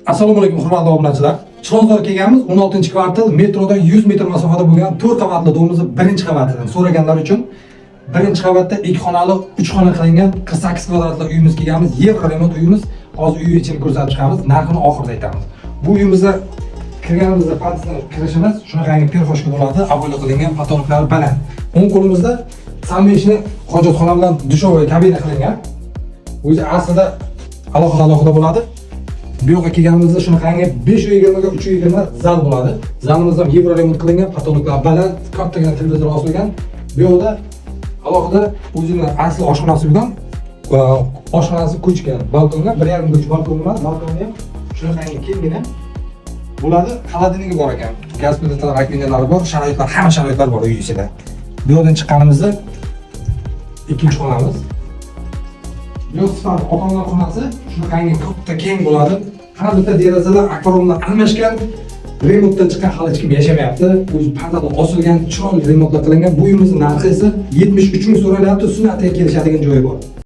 Assalomu alaykum hurmatli obunachilar. Chilonzor kelganmiz 16-kvartal metrodan 100 metr masofada bo'lgan 4 qavatli domimizni birinchi qavatidan so'raganlar uchun birinchi qavatda 2 xonali 3 xona qilingan 48 kvadratli uyimiz kelganmiz. Yevro remont uyimiz. Hozir uy ichini ko'rsatib chiqamiz. Narxini oxirida aytamiz. Bu uyimizda kirganimizda patisdan kirishimiz shunaqangi perxoshka bo'ladi. Avoyli qilingan patologlari baland. O'ng qo'limizda samishni hojatxona bilan dushovoy kabina qilingan. O'zi aslida alohida bo'ladi. Bu yoqqa kelganimizda shunaqangi 520 ga 320 zal bo'ladi. Zalimiz ham yevro remont qilingan, patologlar baland, kattagina televizor osilgan. Bu yoqda alohida o'zining asl oshxonasi bilan oshxonasi ko'chgan balkonga 1,5 ko'ch balkon bor. Balkonga ham shunaqangi kengina bo'ladi. Xolodilnigi bor ekan. Gaz plitalar, rakvinalari bor, sharoitlar, hamma sharoitlar bor uy ichida. Bu yoqdan chiqqanimizda ikkinchi xonamiz. Bu sifat ota-onalar xonasi shunaqangi katta keng bo'ladi. Har bitta derazalar akvarimdan almashgan, remontdan chiqqan hali hech kim yashamayapti. O'zi pardalar osilgan, chiroyli remontlar qilingan. Bu uyimizning narxi esa 73 ming so'ralyapti. Sunnatiga kelishadigan joyi bor.